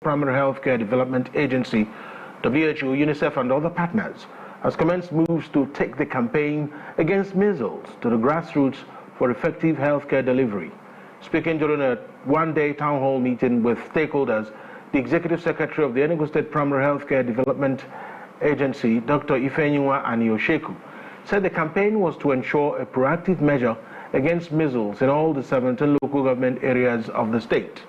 Primary Healthcare Development Agency, WHO, UNICEF and other partners has commenced moves to take the campaign against measles to the grassroots for effective healthcare delivery. Speaking during a one-day town hall meeting with stakeholders, the Executive Secretary of the Enugu State Primary Healthcare Development Agency, Dr. Afia and said the campaign was to ensure a proactive measure against measles in all the 17 local government areas of the state.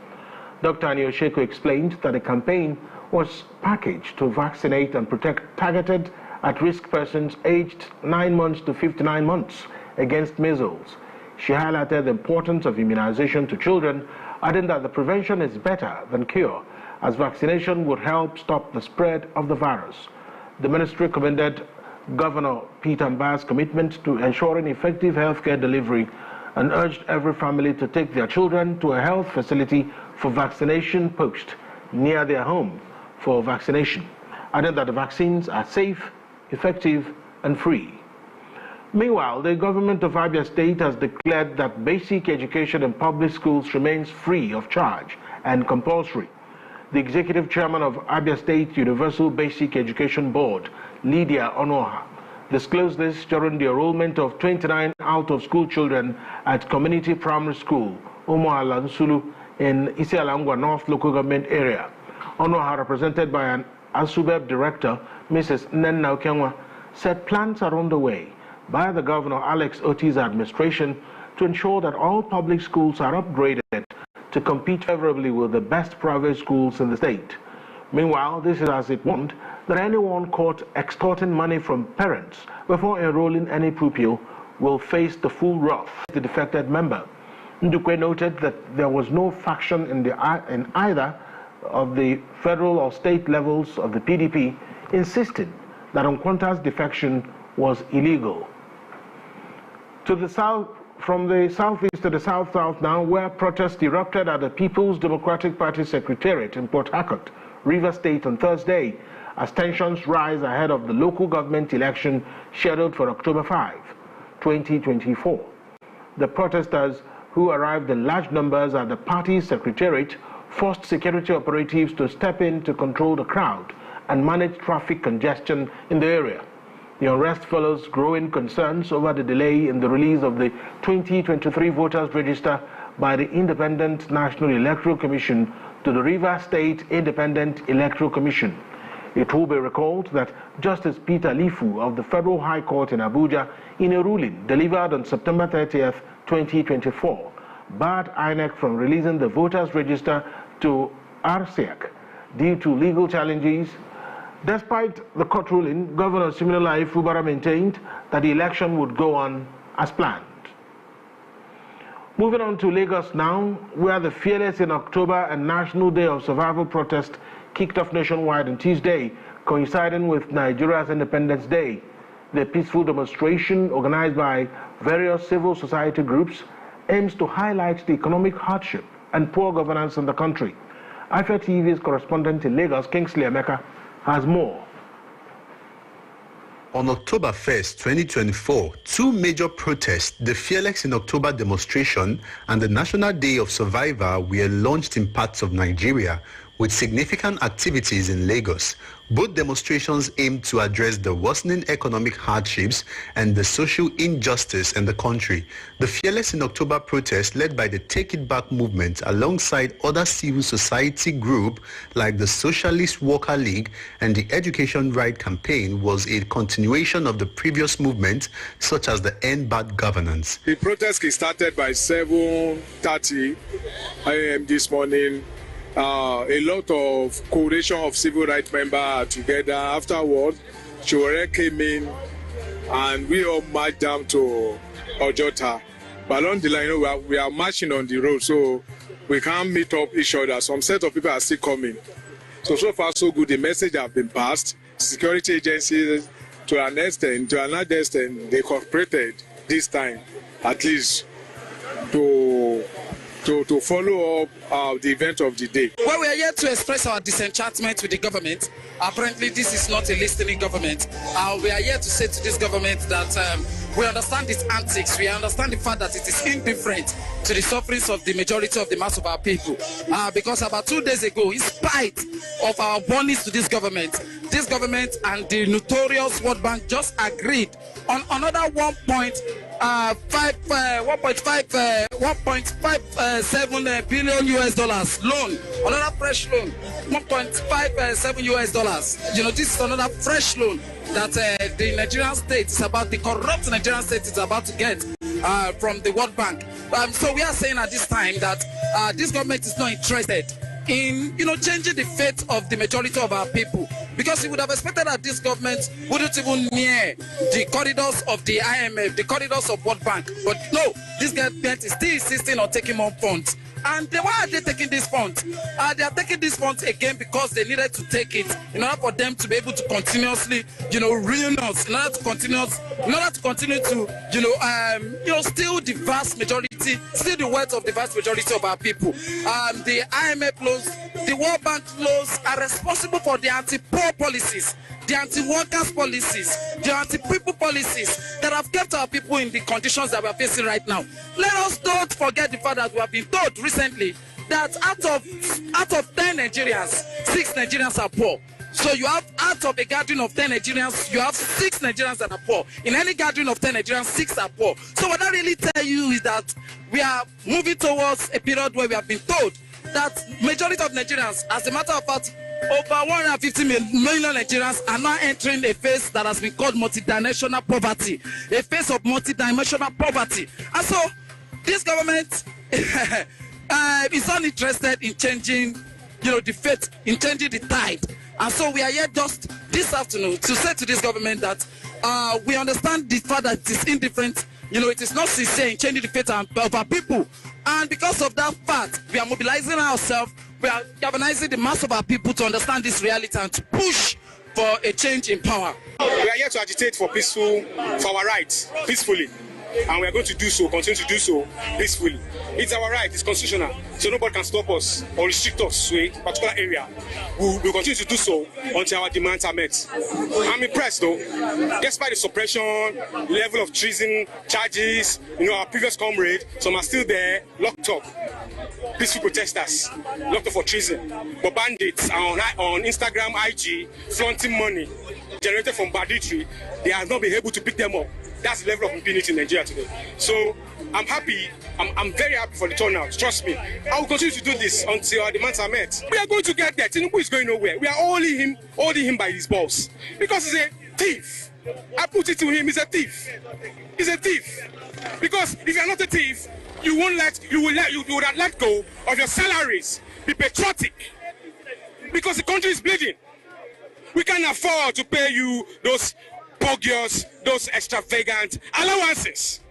Dr. Aniosheko explained that the campaign was packaged to vaccinate and protect targeted at-risk persons aged 9 months to 59 months against measles. She highlighted the importance of immunization to children, adding that the prevention is better than cure, as vaccination would help stop the spread of the virus. The ministry commended Governor Peter Mba's commitment to ensuring effective healthcare delivery and urged every family to take their children to a health facility for vaccination post near their home for vaccination, adding that the vaccines are safe, effective and free. Meanwhile, the government of Afia State has declared that basic education in public schools remains free of charge and compulsory. The executive chairman of Afia State Universal Basic Education Board, Lydia Onoha, disclosed this during the enrollment of 29 out-of-school children at Community Primary School, Omoala Nsulu, in Isialangwa North Local Government Area. Onoha, represented by an ASUBEB director, Mrs. Nenna Okenwa, said plans are underway by the Governor Alex Oti's administration to ensure that all public schools are upgraded to compete favorably with the best private schools in the state. Meanwhile, this is as it won't that anyone caught extorting money from parents before enrolling any pupil will face the full wrath of the defected member. Ndukwe noted that there was no faction in either of the federal or state levels of the PDP insisting that Nkwanta's defection was illegal. To the south, from the southeast to the south-south now, where protests erupted at the People's Democratic Party Secretariat in Port Harcourt, Rivers State on Thursday, as tensions rise ahead of the local government election scheduled for October 5, 2024. The protesters, who arrived in large numbers at the party's secretariat, forced security operatives to step in to control the crowd and manage traffic congestion in the area. The unrest follows growing concerns over the delay in the release of the 2023 voters register by the Independent National Electoral Commission to the Rivers State Independent Electoral Commission. It will be recalled that Justice Peter Lifu of the Federal High Court in Abuja, in a ruling delivered on September 30th, 2024, barred INEC from releasing the voters register to RCEC due to legal challenges. Despite the court ruling, Governor Siminalayi Fubara maintained that the election would go on as planned. Moving on to Lagos now, where the Fearless in October and National Day of Survival protest kicked off nationwide on Tuesday, coinciding with Nigeria's Independence Day. The peaceful demonstration, organized by various civil society groups, aims to highlight the economic hardship and poor governance in the country. Afia TV's correspondent in Lagos, Kingsley Emeka, has more. On October 1st, 2024, two major protests, the Fearless in October demonstration and the National Day of Survivor, were launched in parts of Nigeria, with significant activities in Lagos. Both demonstrations aimed to address the worsening economic hardships and the social injustice in the country. The Fearless in October protest, led by the Take It Back movement alongside other civil society groups like the Socialist Worker League and the Education Right Campaign, was a continuation of the previous movement, such as the End Bad Governance. The protest started by 7:30 a.m. this morning. A lot of coalition of civil rights members are together. Afterwards, Chiwore came in and we all marched down to Ojota. But along the line, we are marching on the road, so we can't meet up each other. Some set of people are still coming. So far, so good. The message has been passed. Security agencies, to another extent, they cooperated this time, at least to to follow up the event of the day. Well, we are here to express our disenchantment with the government. Apparently, this is not a listening government. We are here to say to this government that we understand its antics. We understand the fact that it is indifferent to the sufferings of the majority of the mass of our people. Because about 2 days ago, in spite of our warnings to this government and the notorious World Bank just agreed on another 1.57 billion US dollars loan, another fresh loan, 1.57 US dollars. You know, this is another fresh loan that the Nigerian state is about, the corrupt Nigerian state is about to get from the World Bank. So we are saying at this time that this government is not interested in, you know, changing the fate of the majority of our people, because we would have expected that this government wouldn't even near the corridors of the IMF, the corridors of World Bank. But no, this government is still insisting on taking more funds. And why are they taking these funds? They are taking these funds again because they needed to take it in order for them to be able to continuously, you know, ruin us, in order to continue to, steal the vast majority, steal the wealth of the vast majority of our people. The IMF loans, the World Bank loans are responsible for the anti-poor policies, the anti-workers policies, the anti-people policies that have kept our people in the conditions that we are facing right now. Let us not forget the fact that we have been told recently that out of 10 Nigerians, 6 Nigerians are poor. So you have, out of a gathering of 10 Nigerians, you have 6 Nigerians that are poor. In any gathering of 10 Nigerians, 6 are poor. So what I really tell you is that we are moving towards a period where we have been told that majority of Nigerians, as a matter of fact, over 150 million Nigerians are now entering a phase that has been called multidimensional poverty, a phase of multidimensional poverty. And so this government is not interested in changing, you know, the fate, in changing the tide. And so we are here just this afternoon to say to this government that we understand the fact that it is indifferent. You know, it is not sincere in changing the fate of our people. And because of that fact, we are mobilizing ourselves, we are galvanizing the mass of our people to understand this reality and to push for a change in power. We are here to agitate for our rights, peacefully. And we are going to do so, continue to do so peacefully. It's our right, it's constitutional, so nobody can stop us or restrict us to a particular area. We'll continue to do so until our demands are met. I'm impressed though, despite the suppression, level of treason, charges, you know, our previous comrade, some are still there, locked up. Peaceful protesters, locked up for treason. But bandits are on Instagram, IG, flaunting money generated from banditry. They have not been able to pick them up. That's the level of impunity in Nigeria today. So I'm happy, I'm very happy for the turnout, trust me. I will continue to do this until our demands are met. We are going to get there. Tinubu is going nowhere. We are holding him by his balls. Because he's a thief. I put it to him, he's a thief. He's a thief. Because if you're not a thief, you would have let go of your salaries. Be patriotic. Because the country is bleeding. We can't afford to pay you those bogus, those extravagant allowances.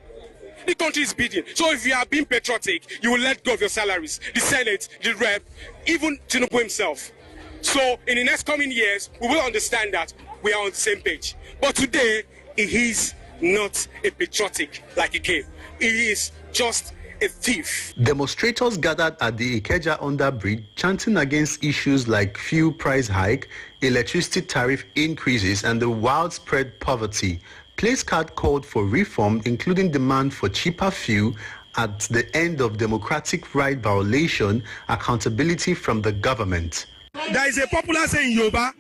The country is bleeding. So if you are being patriotic, you will let go of your salaries. The Senate, the Rep, even Tinubu himself. So in the next coming years, we will understand that we are on the same page. But today, he is not a patriotic like he came. He is just a thief. Demonstrators gathered at the Ikeja underbridge chanting against issues like fuel price hike, electricity tariff increases, and the widespread poverty. Place card called for reform, including demand for cheaper fuel at the end of democratic right violation, accountability from the government. There is a popular saying in Yoruba,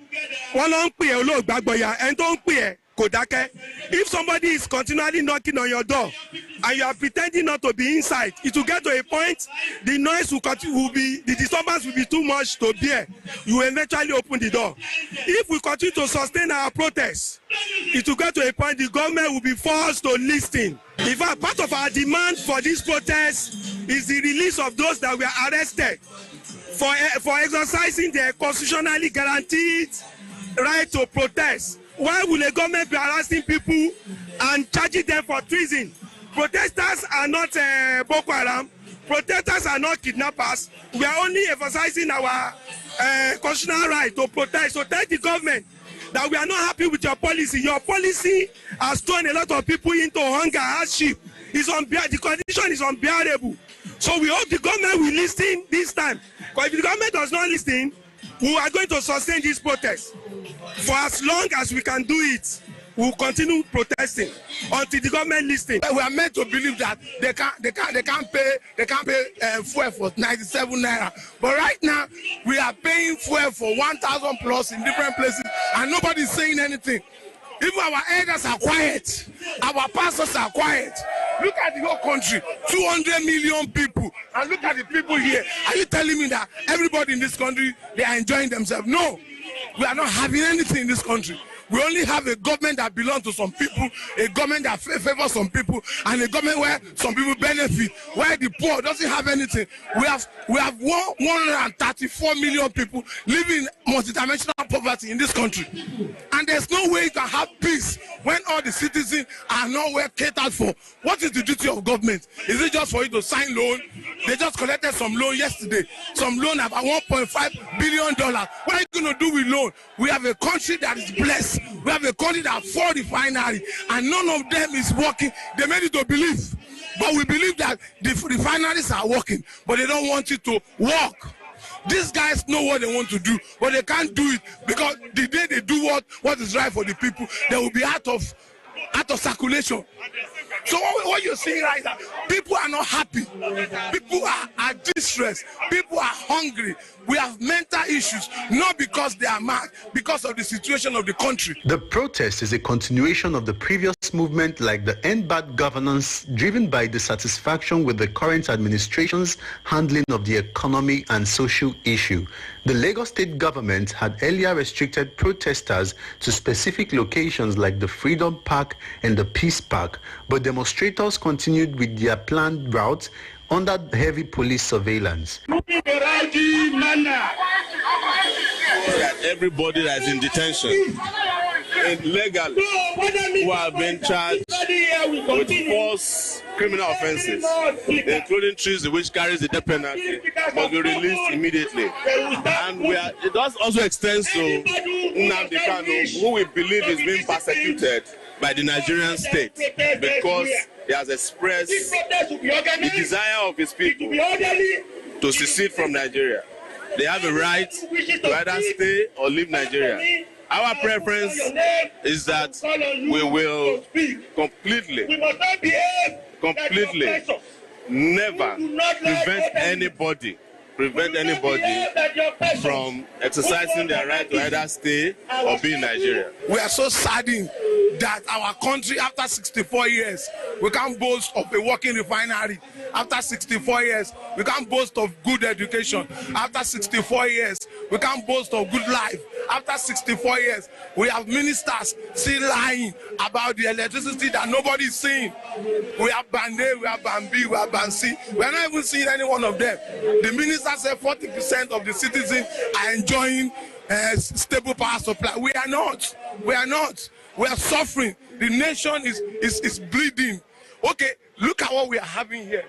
if somebody is continually knocking on your door and you are pretending not to be inside, it will get to a point the noise the disturbance will be too much to bear. You will eventually open the door. If we continue to sustain our protests, it will get to a point the government will be forced to listen. In fact, part of our demand for this protest is the release of those that were arrested for exercising their constitutionally guaranteed right to protest. Why will the government be harassing people and charging them for treason? Protesters are not Boko Haram. Protesters are not kidnappers. We are only emphasizing our constitutional right to protest. So tell the government that we are not happy with your policy. Your policy has thrown a lot of people into hunger, hardship. The condition is unbearable. So we hope the government will listen this time. Because if the government does not listen, we are going to sustain this protest. For as long as we can do it, we will continue protesting until the government listens. We are meant to believe that they can't pay fuel for 97 naira. But right now, we are paying fuel for 1,000 plus in different places, and nobody is saying anything. Even our elders are quiet. Our pastors are quiet. Look at the whole country, 200 million people, and look at the people here. Are you telling me that everybody in this country, they are enjoying themselves? No, we are not having anything in this country. We only have a government that belongs to some people, a government that favors some people, and a government where some people benefit, where the poor doesn't have anything. We have 134 million people living in multidimensional poverty in this country. And there's no way you can have peace when all the citizens are not well catered for. What is the duty of government? Is it just for you to sign loan? They just collected some loan yesterday. Some loan about $1.5 billion. What are you going to do with loan? We have a country that is blessed. We have a country that has 4 refineries, and none of them is working. They made it to believe. But we believe that the refineries are working, but they don't want it to work. These guys know what they want to do, but they can't do it because the day they do what is right for the people, they will be out of circulation. So what you're seeing right now, people are not happy. People are distressed. People are hungry. We have mental issues, not because they are mad, because of the situation of the country. The protest is a continuation of the previous movement like the End Bad Governance, driven by dissatisfaction with the current administration's handling of the economy and social issue. The Lagos state government had earlier restricted protesters to specific locations like the Freedom Park and the Peace Park, but demonstrators continued with their planned route under heavy police surveillance. Everybody that is in detention illegally who have been charged with false criminal offences, including treason, which carries the death penalty, must be released immediately. And it does also extend to Nnamdi Kanu, who we believe is being persecuted by the Nigerian state because he has expressed the desire of his people to secede from Nigeria. They have a right to either stay or leave Nigeria. Our preference is that we will completely never prevent anybody from exercising their right to either stay or be in Nigeria. We are so saddened that our country, after 64 years, we can't boast of a working refinery. After 64 years, we can't boast of good education. After 64 years, we can't boast of good life. After 64 years, we have ministers still lying about the electricity that nobody is seeing. We have Band A, we have Band B, we have Band C. We are not even seeing any one of them. The minister said 40% of the citizens are enjoying stable power supply. We are not. We are not. We are suffering. The nation is bleeding. Okay, look at what we are having here.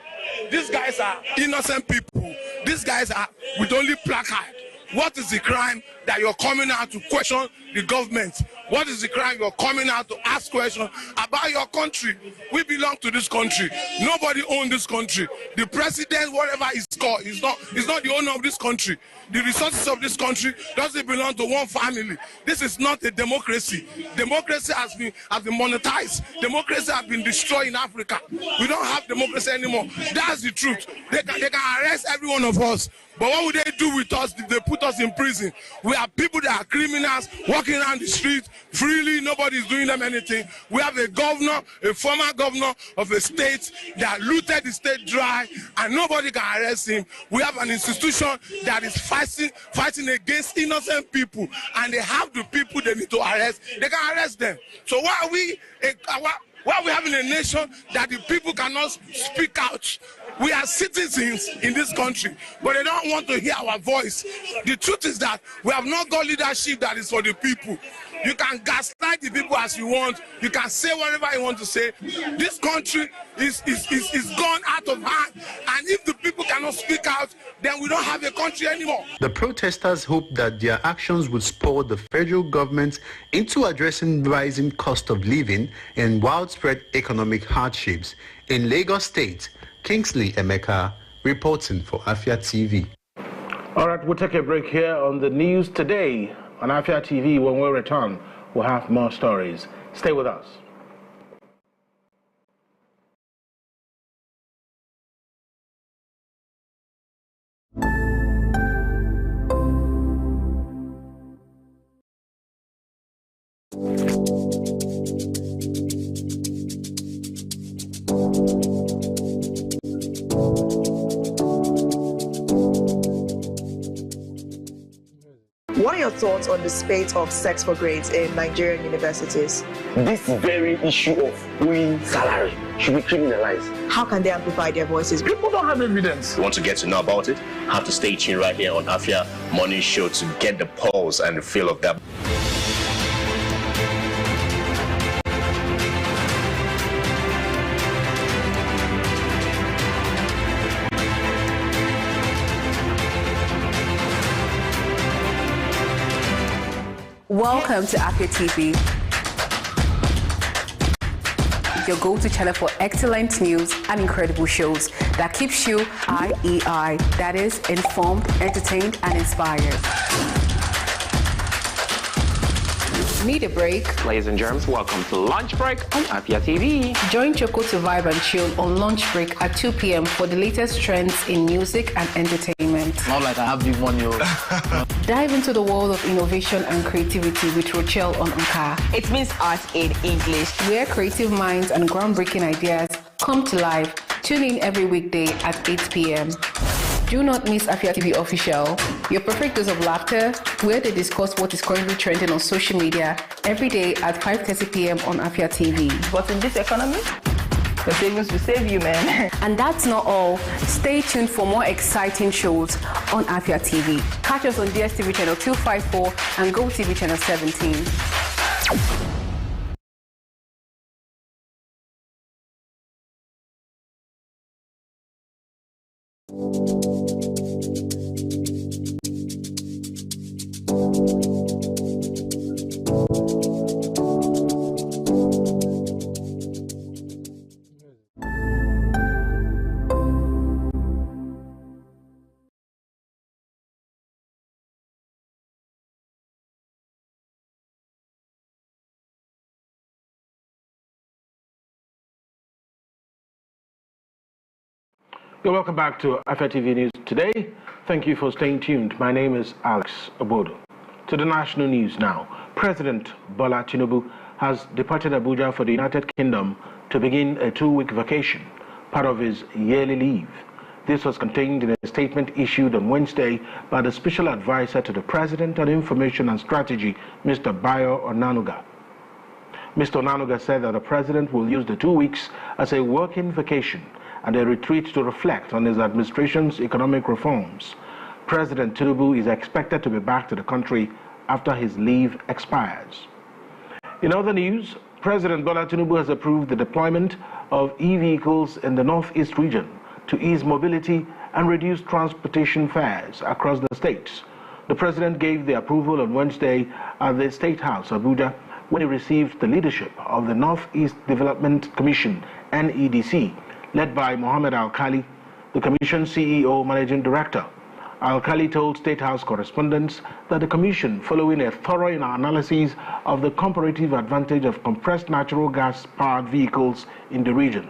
These guys are innocent people. These guys are with only placard. What is the crime that you're coming out to question the government? What is the crime you're coming out to ask questions about your country? We belong to this country. Nobody owns this country. The president, whatever he's called, is not the owner of this country. The resources of this country doesn't belong to one family. This is not a democracy. Democracy has been monetized. Democracy has been destroyed in Africa. We don't have democracy anymore. That's the truth. They can arrest every one of us. But what would they do with us if they put us in prison? We are people that are criminals walking around the street freely. Nobody's doing them anything. We have a governor, a former governor of a state that looted the state dry, and nobody can arrest him. We have an institution that is fighting against innocent people, and they have the people they need to arrest. They can arrest them. So why are we having a nation that the people cannot speak out? We are citizens in this country, but they don't want to hear our voice. The truth is that we have not got leadership that is for the people. You can gaslight the people as you want. You can say whatever you want to say. This country is gone out of hand. And if the people cannot speak out, then we don't have a country anymore. The protesters hope that their actions would spur the federal government into addressing rising cost of living and widespread economic hardships. In Lagos State, Kingsley Emeka, reporting for Afia TV. All right, we'll take a break here on the news today on Afia TV. When we return, we'll have more stories. Stay with us. What are your thoughts on the spate of sex for grades in Nigerian universities? This very issue of owing salary should be criminalized. How can they amplify their voices? People don't have evidence. You want to get to know about it? Have to stay tuned right here on Afia Morning Show to get the pulse and the feel of that. Welcome to Afia TV, your go-to channel for excellent news and incredible shows that keeps you IEI, that is, informed, entertained, and inspired. Need a break? Ladies and germs, welcome to Lunch Break on Afia TV. Join Choco to vibe and chill on Lunch Break at 2 p.m. for the latest trends in music and entertainment. Not like I have big money. Dive into the world of innovation and creativity with Rochelle on Unka. It means art in English. Where creative minds and groundbreaking ideas come to life. Tune in every weekday at 8 p.m. Do not miss Afia TV Official, your perfect dose of laughter, where they discuss what is currently trending on social media every day at 5:30 p.m. on Afia TV. But in this economy, the savings will save you, man. And that's not all. Stay tuned for more exciting shows on Afia TV. Catch us on DSTV channel 254 and GoTV channel 17. You're welcome back to Afia TV News today. Thank you for staying tuned. My name is Alex Obodo. To the national news now. President Bola Tinubu has departed Abuja for the United Kingdom to begin a 2-week vacation, part of his yearly leave. This was contained in a statement issued on Wednesday by the Special Advisor to the President on Information and Strategy, Mr. Bayo Onanuga. Mr. Onanuga said that the President will use the 2 weeks as a working vacation and a retreat to reflect on his administration's economic reforms. President Tinubu is expected to be back to the country after his leave expires. In other news, President Bola Tinubu has approved the deployment of e-vehicles in the Northeast region to ease mobility and reduce transportation fares across the states. The President gave the approval on Wednesday at the State House, Abuja, when he received the leadership of the Northeast Development Commission, NEDC, led by Mohammed Al-Khali, the Commission CEO Managing Director. Al-Khali told State House correspondents that the Commission, following a thorough analysis of the comparative advantage of compressed natural gas-powered vehicles in the region,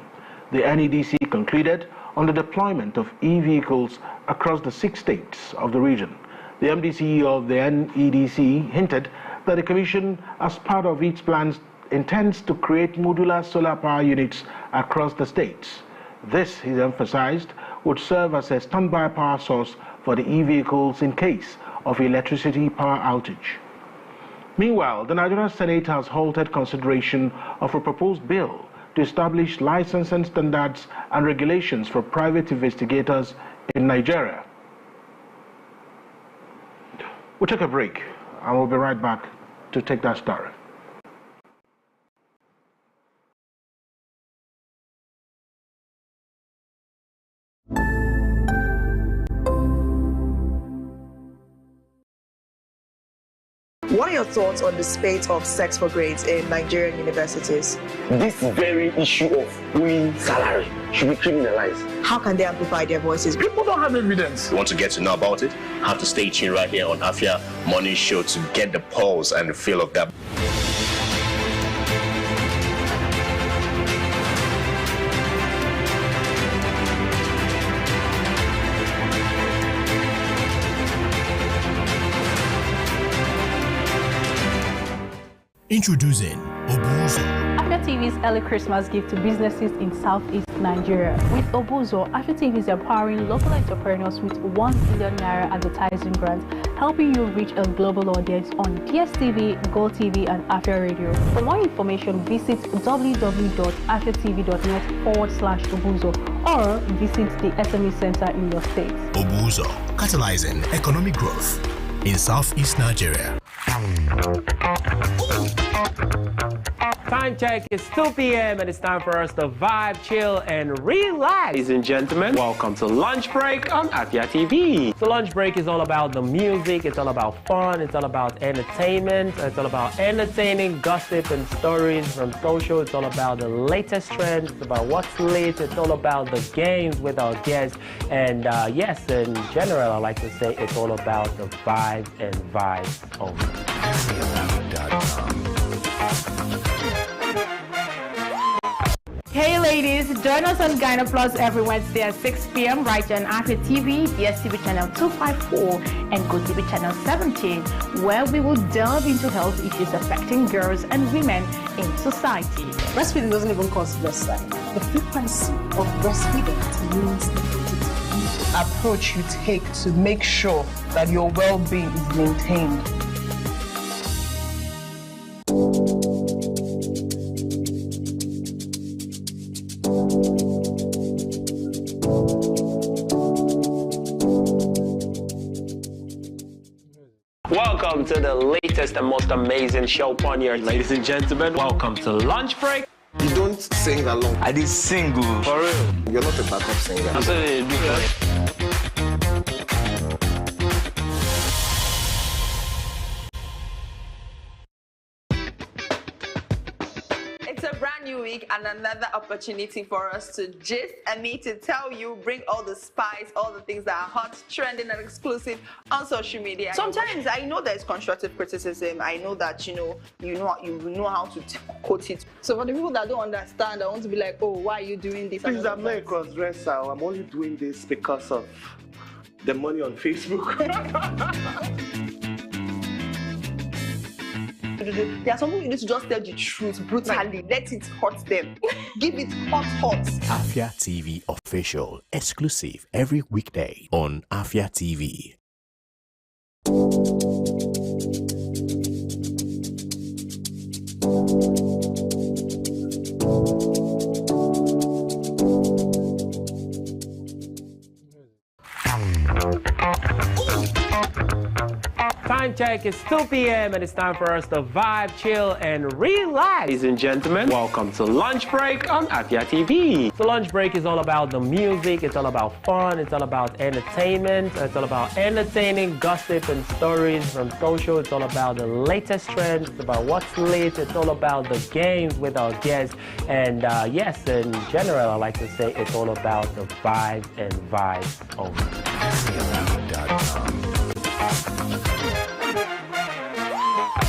the NEDC concluded on the deployment of e-vehicles across the 6 states of the region. The MD of the NEDC hinted that the Commission, as part of its plans, intends to create modular solar power units across the states. This, he emphasized, would serve as a standby power source for the e-vehicles in case of electricity power outage. Meanwhile, the Nigerian Senate has halted consideration of a proposed bill to establish licensing standards and regulations for private investigators in Nigeria. We'll take a break and we'll be right back to take that story. What are your thoughts on the spate of sex for grades in Nigerian universities? This very issue of owing salary should be criminalized. How can they amplify their voices? People don't have evidence. You want to get to know about it? Have to stay tuned right here on Afia Morning Show to get the pulse and the feel of that. Introducing Obuzo. Afia TV's early Christmas gift to businesses in Southeast Nigeria. With Obuzo, Afia TV is empowering local entrepreneurs with 1 billion naira advertising grants, helping you reach a global audience on DSTV, GoTV, and Afia Radio. For more information, visit www.afiatv.net/Obuzo or visit the SME Center in your state. Obuzo, catalyzing economic growth in Southeast Nigeria. Time check is 2 p.m. and it's time for us to vibe, chill, and relax. Ladies and gentlemen, welcome to Lunch Break on Afia TV. So Lunch Break is all about the music, it's all about fun, it's all about entertainment, it's all about entertaining gossip and stories from social, it's all about the latest trends, it's about what's lit, it's all about the games with our guests, and yes, in general, I like to say it's all about the vibes and vibes only. Hey ladies, join us on Gyna Plus every Wednesday at 6 p.m. right on Afia TV, DSTV channel 254 and GoTV channel 17, where we will delve into health issues affecting girls and women in society. Breastfeeding doesn't even cause breast size. The frequency of breastfeeding means the approach you take to make sure that your well-being is maintained. Welcome to the latest and most amazing show on here. Ladies and gentlemen, welcome to Lunch Break. You don't sing along. I did single. For real. You're not a backup singer. Absolutely. It's a brand new week and another opportunity for us to gist and me to tell you, bring all the spice, all the things that are hot, trending, and exclusive on social media. Sometimes I know there's constructive criticism. I know that you know how to quote it. So for the people that don't understand, I want to be like, oh, why are you doing this? Please, I'm not a cross-dresser. I'm only doing this because of the money on Facebook. There are some people you need to just tell the truth brutally. Let it hurt them. Give it hot. Afia TV official, exclusive every weekday on Afia TV. Time check is 2 p.m. and it's time for us to vibe, chill, and relax. Ladies and gentlemen, welcome to Lunch Break on Afia TV. So Lunch Break is all about the music, it's all about fun, it's all about entertainment, it's all about entertaining gossip and stories from social, it's all about the latest trends, it's about what's lit, it's all about the games with our guests, and yes, in general, I like to say it's all about the vibes and vibes only.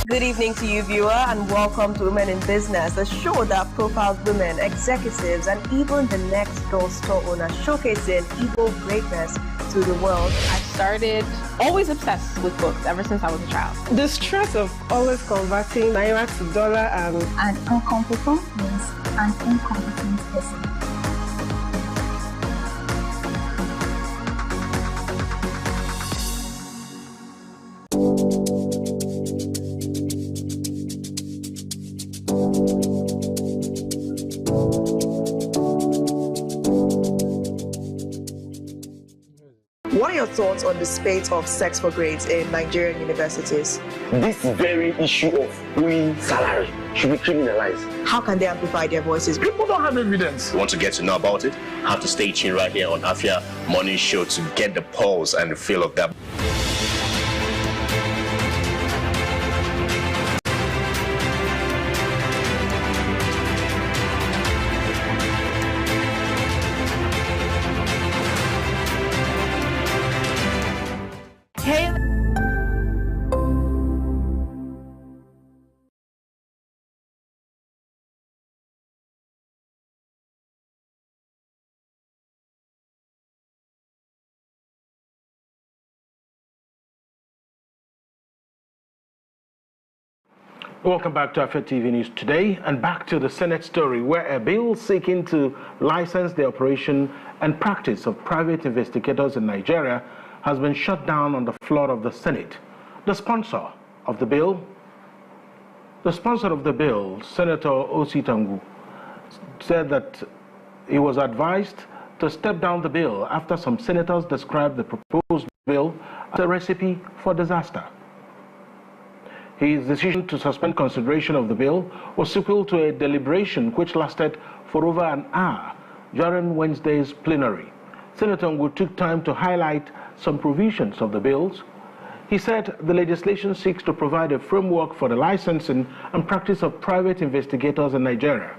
Good evening to you, viewer, and welcome to Women in Business, a show that profiles women, executives, and even the next door store owner, showcasing Igbo greatness to the world. I started always obsessed with books ever since I was a child. The stress of always converting naira to dollar and an incompetent means an incompetent person. What are your thoughts on the spate of sex for grades in Nigerian universities? This very issue of owing salary should be criminalized. How can they amplify their voices? People don't have evidence. You want to get to know about it? Have to stay tuned right here on Afia Morning Show to get the pulse and the feel of that. Welcome back to Afia TV News today, and back to the Senate story, where a bill seeking to license the operation and practice of private investigators in Nigeria has been shut down on the floor of the Senate. The sponsor of the bill, Senator Ositangu, said that he was advised to step down the bill after some senators described the proposed bill as a recipe for disaster. His decision to suspend consideration of the bill was sequel to a deliberation which lasted for over an hour during Wednesday's plenary. Senator Ngu took time to highlight some provisions of the bills. He said the legislation seeks to provide a framework for the licensing and practice of private investigators in Nigeria.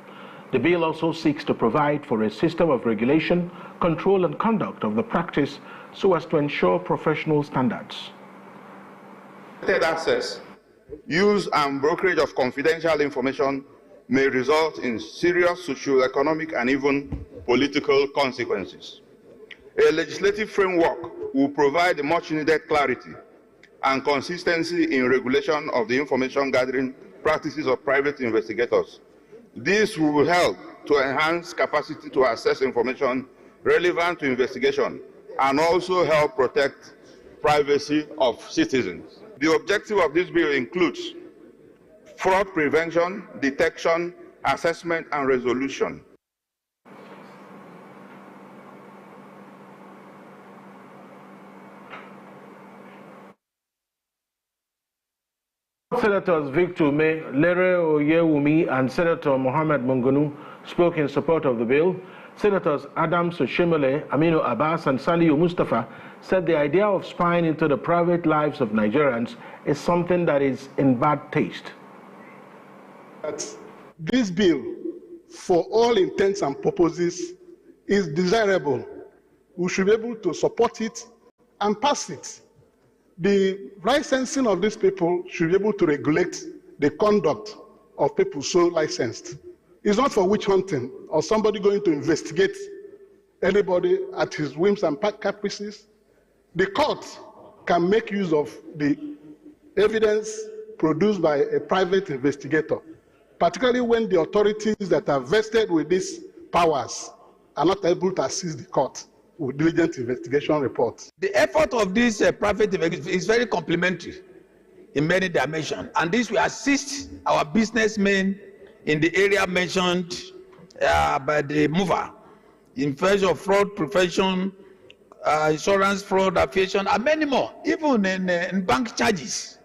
The bill also seeks to provide for a system of regulation, control and conduct of the practice so as to ensure professional standards. Access, use and brokerage of confidential information may result in serious socio-economic and even political consequences. A legislative framework will provide much needed clarity and consistency in regulation of the information gathering practices of private investigators. This will help to enhance capacity to access information relevant to investigation and also help protect privacy of citizens. The objective of this bill includes fraud prevention, detection, assessment, and resolution. Senators Victor May, Lere Oyewumi, and Senator Mohammed Mungunu spoke in support of the bill. Senators Adams Oshimole, Aminu Abbas, and Saliu Mustafa said the idea of spying into the private lives of Nigerians is something that is in bad taste. This bill, for all intents and purposes, is desirable. We should be able to support it and pass it. The licensing of these people should be able to regulate the conduct of people so licensed. It's not for witch hunting or somebody going to investigate anybody at his whims and caprices. The court can make use of the evidence produced by a private investigator, particularly when the authorities that are vested with these powers are not able to assist the court with diligent investigation reports. The effort of this private investigation is very complementary in many dimensions, and this will assist our businessmen in the area mentioned by the mover in terms of fraud prevention, insurance fraud, aviation, and many more, even in bank charges.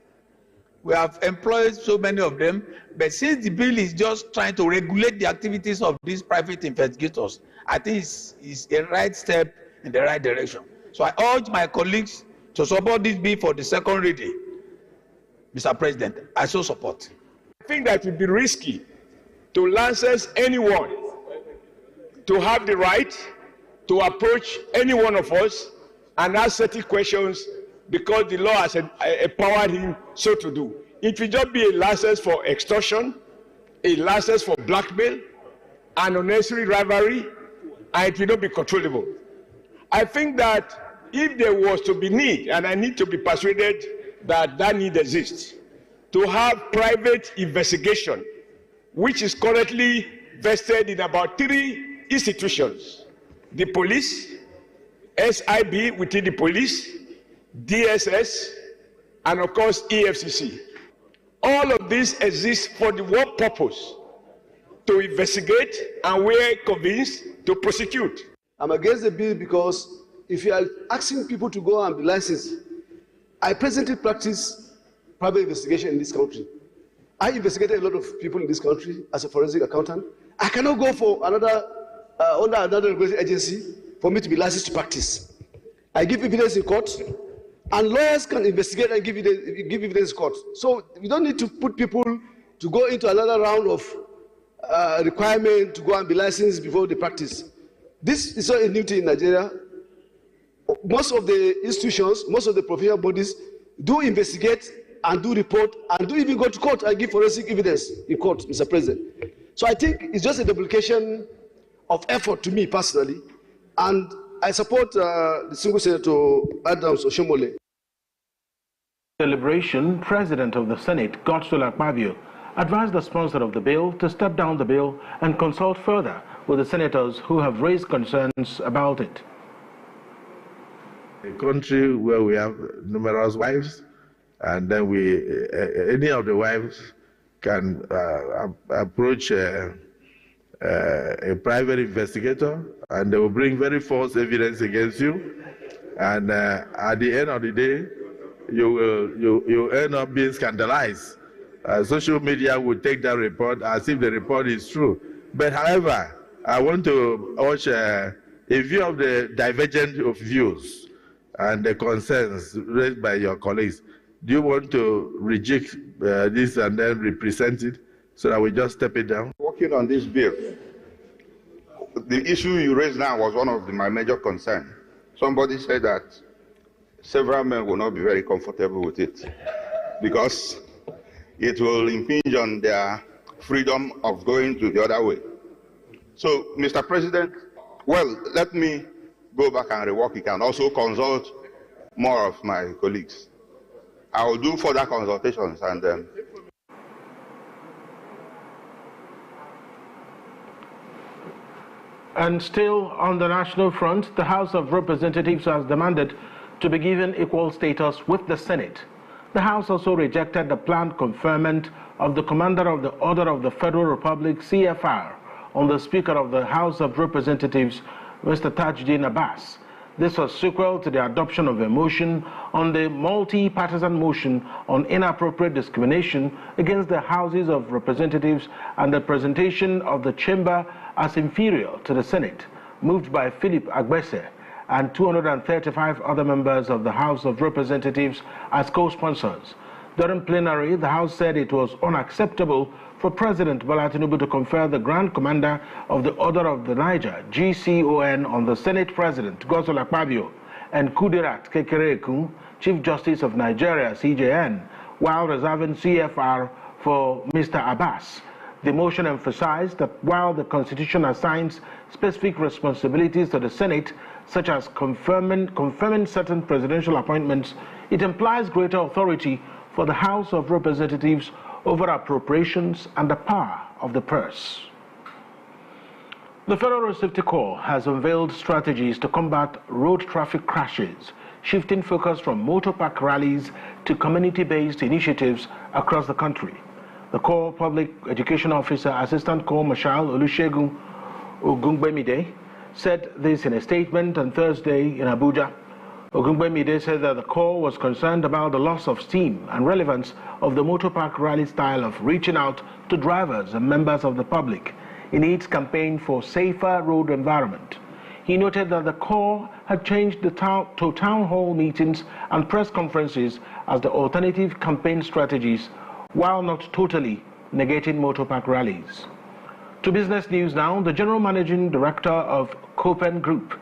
We have employed so many of them, but since the bill is just trying to regulate the activities of these private investigators, I think it's a right step in the right direction. So I urge my colleagues to support this bill for the second reading. Mr. President, I so support. I think that it would be risky to license anyone to have the right to approach any one of us and ask certain questions because the law has empowered him so to do. It will just be a license for extortion, a license for blackmail, and unnecessary rivalry, and it will not be controllable. I think that if there was to be need, and I need to be persuaded that that need exists, to have private investigation, which is currently vested in about 3 institutions: the police, SIB within the police, DSS, and of course EFCC. All of this exists for the one purpose: to investigate and, where convinced, to prosecute. I'm against the bill because if you are asking people to go and be licensed, I presently practice private investigation in this country. I investigated a lot of people in this country as a forensic accountant. I cannot go for another under another regulatory agency for me to be licensed to practice. I give evidence in court, and lawyers can investigate and give evidence in court. So we don't need to put people to go into another round of requirement to go and be licensed before they practice. This is not a new thing in Nigeria. Most of the institutions, most of the professional bodies do investigate and do report and do even go to court and give forensic evidence in court, Mr. President. So I think it's just a duplication of effort to me personally, and I support the single Senator Adams Oshimole. Deliberation, President of the Senate, Godswill Akpabio, advised the sponsor of the bill to step down the bill and consult further with the senators who have raised concerns about it. A country where we have numerous wives, and then any of the wives can approach a private investigator, and they will bring very false evidence against you, and at the end of the day, you end up being scandalized. Social media will take that report as if the report is true. But however, I want to urge a view of the divergence of views and the concerns raised by your colleagues. Do you want to reject this and then represent it so that we just step it down? Working on this bill, the issue you raised now was one of my major concerns. Somebody said that several men will not be very comfortable with it because it will impinge on their freedom of going to the other way. So, Mr. President, well, let me go back and rework it and also consult more of my colleagues. I will do further consultations and And still on the national front, the House of Representatives has demanded to be given equal status with the Senate. The House also rejected the planned conferment of the Commander of the Order of the Federal Republic, CFR, on the Speaker of the House of Representatives, Mr. Tajuddin Abbas. This was sequel to the adoption of a motion on the multi-partisan motion on inappropriate discrimination against the Houses of Representatives and the presentation of the chamber as inferior to the Senate, moved by Philip Agbese and 235 other members of the House of Representatives as co-sponsors. During plenary, the House said it was unacceptable for President Bola Tinubu to confer the Grand Commander of the Order of the Niger, GCON, on the Senate President, Godswill Akpabio, and Kudirat Kekereekun, Chief Justice of Nigeria, CJN, while reserving CFR for Mr. Abbas. The motion emphasized that while the Constitution assigns specific responsibilities to the Senate, such as confirming certain presidential appointments, it implies greater authority for the House of Representatives over appropriations and the power of the purse. The Federal Road Safety Corps has unveiled strategies to combat road traffic crashes, shifting focus from motor park rallies to community-based initiatives across the country. The Corps Public Education Officer, Assistant Corps Marshal Olusegun Ogungbemide, said this in a statement on Thursday in Abuja. Ogungbemide said that the Corps was concerned about the loss of steam and relevance of the motor park rally style of reaching out to drivers and members of the public in its campaign for safer road environment. He noted that the Corps had changed to town hall meetings and press conferences as the alternative campaign strategies, while not totally negating motor park rallies. To business news now, the General Managing Director of Copen Group,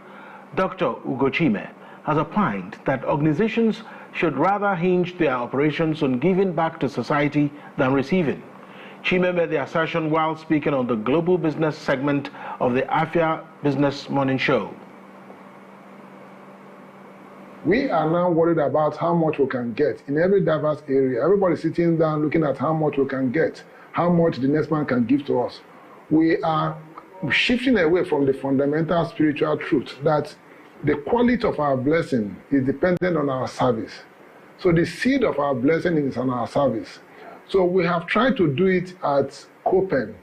Dr. Ugochime, has opined that organizations should rather hinge their operations on giving back to society than receiving. Chime made the assertion while speaking on the global business segment of the Afia Business Morning Show. We are now worried about how much we can get in every diverse area. Everybody's sitting down looking at how much we can get, how much the next man can give to us. We are shifting away from the fundamental spiritual truth that the quality of our blessing is dependent on our service. So the seed of our blessing is on our service. So we have tried to do it at Copen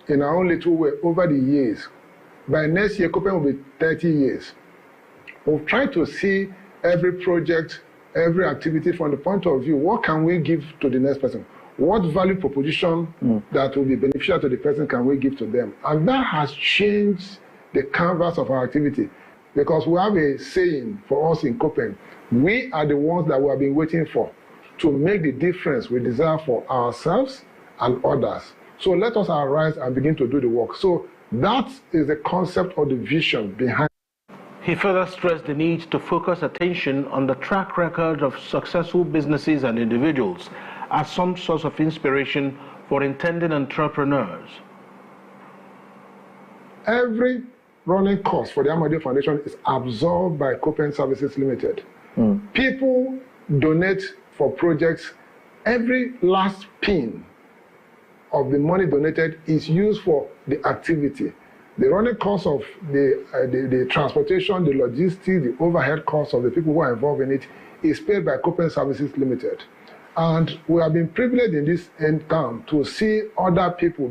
in our own little way over the years. By next year, Copen will be 30 years. We've tried to see every project, every activity from the point of view, what can we give to the next person? What value proposition that will be beneficial to the person can we give to them? And that has changed the canvas of our activity. Because we have a saying for us in Copen, we are the ones that we have been waiting for to make the difference we desire for ourselves and others. So let us arise and begin to do the work. So that is the concept or the vision behind. He further stressed the need to focus attention on the track record of successful businesses and individuals as some source of inspiration for intending entrepreneurs. Every running cost for the Amadeo Foundation is absorbed by Copen Services Limited. People donate for projects. Every last pin of the money donated is used for the activity. The running cost of the transportation, the logistics, the overhead costs of the people who are involved in it is paid by Copen Services Limited. And we have been privileged in this end town to see other people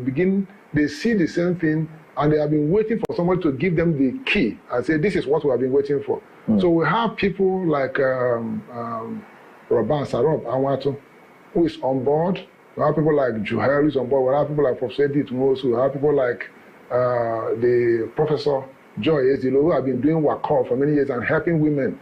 they see the same thing, and they have been waiting for someone to give them the key and say, this is what we have been waiting for. So we have people like Roban Sarob Anwato, who is on board. We have people like Juhel, who is on board. We have people like Professor Edith Mosu. We have people like the Professor Joy Ezilo, who have been doing work for many years and helping women.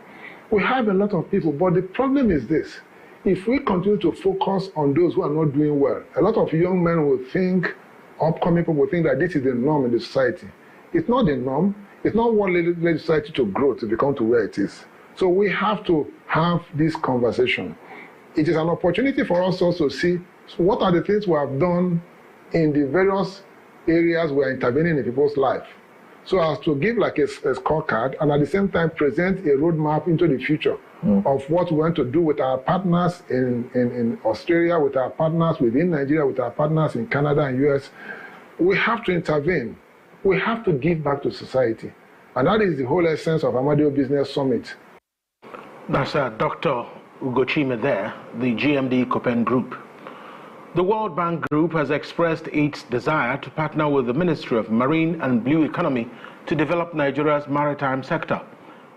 We have a lot of people, but the problem is this. If we continue to focus on those who are not doing well, a lot of young men will think, upcoming people will think that this is the norm in the society. It's not the norm. It's not what led the society to grow, to become to where it is. So we have to have this conversation. It is an opportunity for us also to see what are the things we have done in the various areas we are intervening in people's life, so as to give like a scorecard and at the same time present a roadmap into the future of what we want to do with our partners in Australia, with our partners within Nigeria, with our partners in Canada and US. We have to intervene. We have to give back to society. And that is the whole essence of Amadio Business Summit. That's Dr. Ugochime there, the GMD Copen Group. The World Bank Group has expressed its desire to partner with the Ministry of Marine and Blue Economy to develop Nigeria's maritime sector.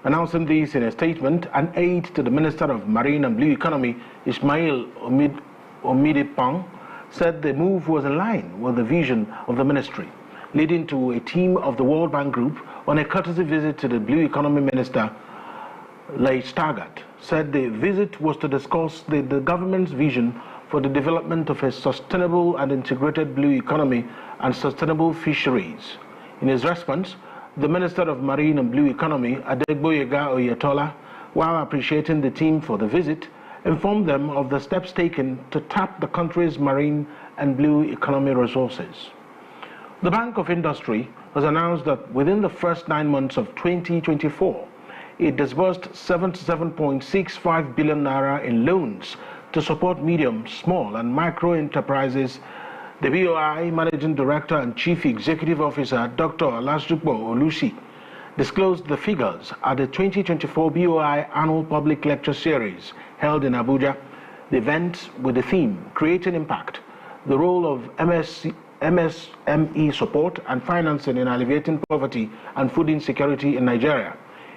Announcing this in a statement, an aide to the Minister of Marine and Blue Economy, Ismail Omidipang, said the move was in line with the vision of the ministry, leading to a team of the World Bank Group on a courtesy visit to the Blue Economy Minister, Leigh Stargart. Said the visit was to discuss the government's vision for the development of a sustainable and integrated blue economy and sustainable fisheries. In his response, the Minister of Marine and Blue Economy, Adegboyega Oyetola, while appreciating the team for the visit, informed them of the steps taken to tap the country's marine and blue economy resources. The Bank of Industry has announced that within the first 9 months of 2024, it disbursed 77.65 billion naira in loans to support medium, small and micro enterprises. The BOI Managing Director and Chief Executive Officer, Dr. Olasukbo Olusi, disclosed the figures at the 2024 BOI Annual Public Lecture Series held in Abuja. The event with the theme, Creating Impact, the role of MSME support and financing in alleviating poverty and food insecurity in Nigeria.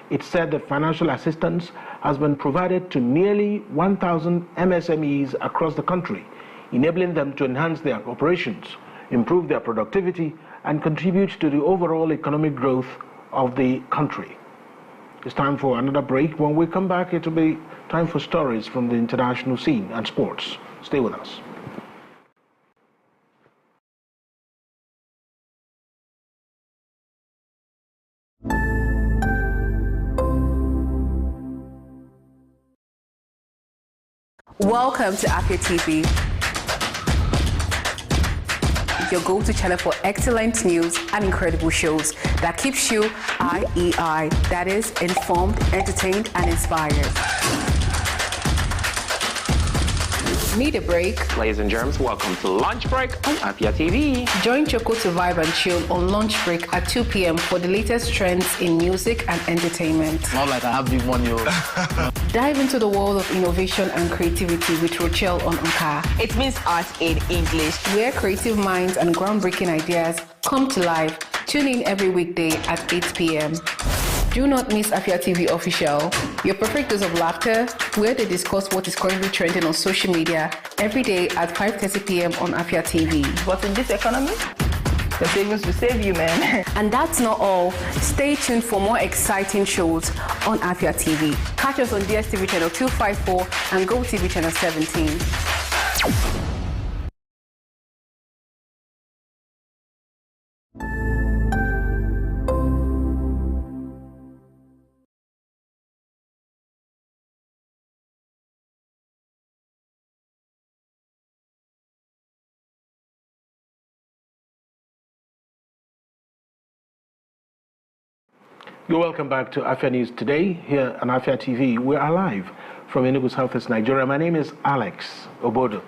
It said that financial assistance has been provided to nearly 1,000 MSMEs across the country, enabling them to enhance their operations, improve their productivity, and contribute to the overall economic growth of the country. It's time for another break. When we come back, it will be time for stories from the international scene and sports. Stay with us. Welcome to Afia TV, your go-to channel for excellent news and incredible shows that keeps you IEI, that is, informed, entertained, and inspired. Need a break? Ladies and germs, welcome to Lunch Break on Afia TV. Join Choco to vibe and chill on Lunch Break at 2 p.m. for the latest trends in music and entertainment. Not like I have big money. Dive into the world of innovation and creativity with Rochelle on Anka. It means art in English, where creative minds and groundbreaking ideas come to life. Tune in every weekday at 8 p.m. Do not miss Afia TV Official, your perfect dose of laughter, where they discuss what is currently trending on social media every day at 5:30 p.m. on Afia TV. But in this economy, the savings will save you, man. And that's not all. Stay tuned for more exciting shows on Afia TV. Catch us on DSTV channel 254 and GoTV channel 17. You're welcome back to Afia News Today here on Afia TV. We are live from Enugu, Southeast Nigeria. My name is Alex Obodo.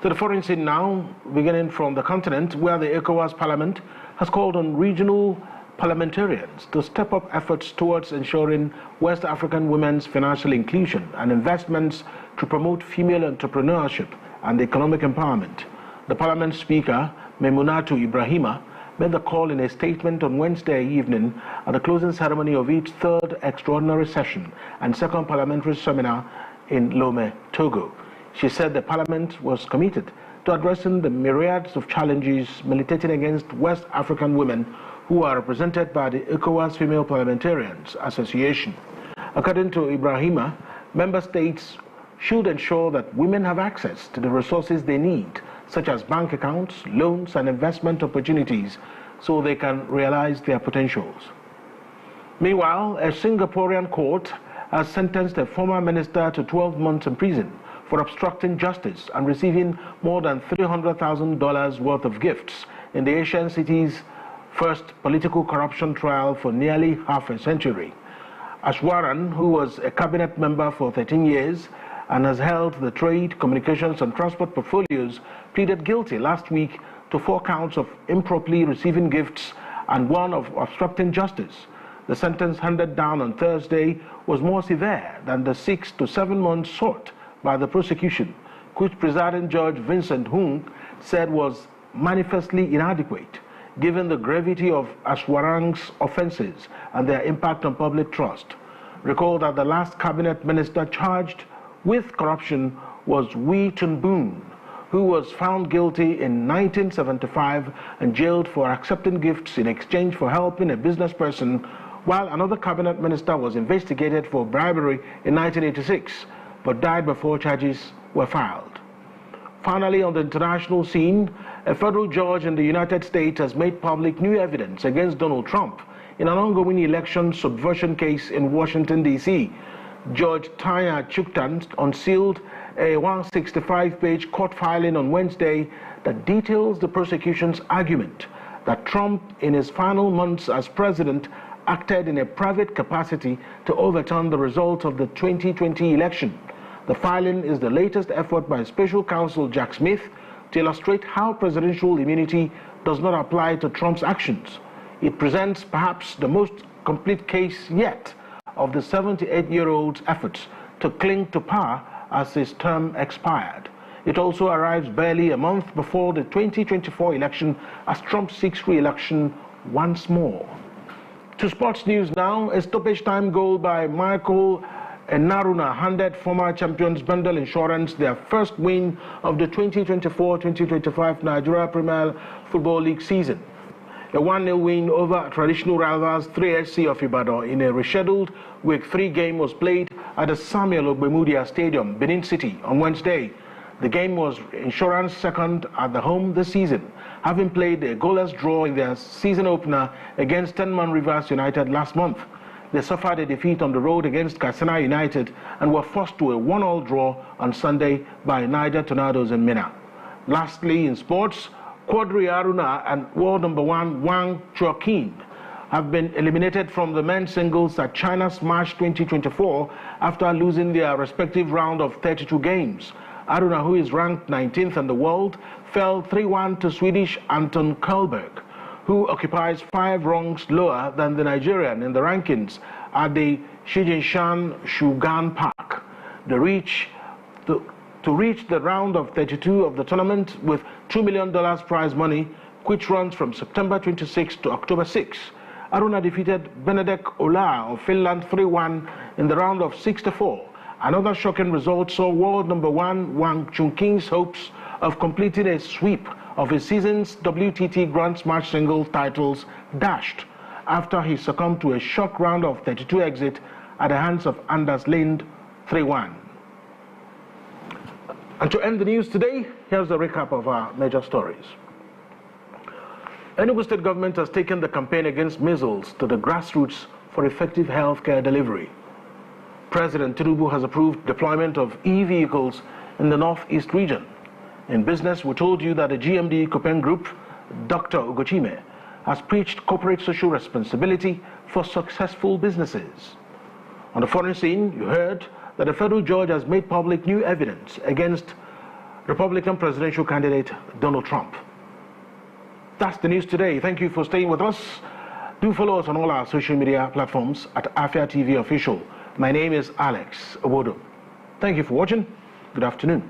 To the foreign scene now, beginning from the continent, where the ECOWAS Parliament has called on regional parliamentarians to step up efforts towards ensuring West African women's financial inclusion and investments to promote female entrepreneurship and economic empowerment. The Parliament Speaker, Memunatu Ibrahima, made the call in a statement on Wednesday evening at the closing ceremony of each third extraordinary session and second parliamentary seminar in Lome, Togo. She said the Parliament was committed to addressing the myriads of challenges militating against West African women who are represented by the ECOWAS Female Parliamentarians Association. According to Ibrahima, member states should ensure that women have access to the resources they need, such as bank accounts, loans, and investment opportunities, so they can realize their potentials. Meanwhile, a Singaporean court has sentenced a former minister to 12 months in prison for obstructing justice and receiving more than $300,000 worth of gifts in the Asian city's first political corruption trial for nearly half a century. Ashwaran, who was a cabinet member for 13 years and has held the trade, communications, and transport portfolios, pleaded guilty last week to 4 counts of improperly receiving gifts and 1 of obstructing justice. The sentence handed down on Thursday was more severe than the 6 to 7 months sought by the prosecution, which presiding Judge Vincent Hung said was manifestly inadequate, given the gravity of Ashwaran's offenses and their impact on public trust. Recall that the last cabinet minister charged with corruption was Wee Tun Boon, who was found guilty in 1975 and jailed for accepting gifts in exchange for helping a business person, while another cabinet minister was investigated for bribery in 1986, but died before charges were filed. Finally, on the international scene, a federal judge in the United States has made public new evidence against Donald Trump in an ongoing election subversion case in Washington, D.C. Judge Tanya Chuktan unsealed a 165-page court filing on Wednesday that details the prosecution's argument that Trump, in his final months as president, acted in a private capacity to overturn the result of the 2020 election. The filing is the latest effort by Special Counsel Jack Smith to illustrate how presidential immunity does not apply to Trump's actions. It presents perhaps the most complete case yet of the 78-year-old's efforts to cling to power as his term expired. It also arrives barely a month before the 2024 election as Trump seeks re-election once more. To sports news now, a stoppage time goal by Michael Enaruna handed former champions Bendel Insurance their first win of the 2024-2025 Nigeria Premier Football League season. A 1-0 win over traditional rivals 3SC of Ibadan in a rescheduled Week 3 game was played at the Samuel Ogbemudia Stadium, Benin City, on Wednesday. The game was Insurance second at the home this season, having played a goalless draw in their season opener against 10-man Rivers United last month. They suffered a defeat on the road against Katsina United and were forced to a 1-1 draw on Sunday by Niger Tornadoes in Minna. Lastly, in sports, Quadri Aruna and world number 1 Wang Chuaqin have been eliminated from the men's singles at China Smash 2024 after losing their respective round of 32 games. Aruna, who is ranked 19th in the world, fell 3-1 to Swedish Anton Karlberg, who occupies 5 rungs lower than the Nigerian in the rankings at the Shijinshan Shugan Park. To reach the round of 32 of the tournament with $2 million prize money, which runs from September 26 to October 6. Aruna defeated Benedek Ola of Finland 3-1 in the round of 64. Another shocking result saw world number 1 Wang Chunqing's hopes of completing a sweep of his season's WTT Grand Smash singles titles dashed after he succumbed to a shock round of 32 exit at the hands of Anders Lind 3-1. And to end the news today, here's a recap of our major stories. Enugu State government has taken the campaign against measles to the grassroots for effective healthcare delivery. President Tinubu has approved deployment of e-vehicles in the Northeast region. In business, we told you that the GMD Copen Group, Dr. Ugochime, has preached corporate social responsibility for successful businesses. On the foreign scene, you heard that a federal judge has made public new evidence against Republican presidential candidate Donald Trump. That's the news today. Thank you for staying with us. Do follow us on all our social media platforms at Afia TV Official. My name is Alex Obodo. Thank you for watching. Good afternoon.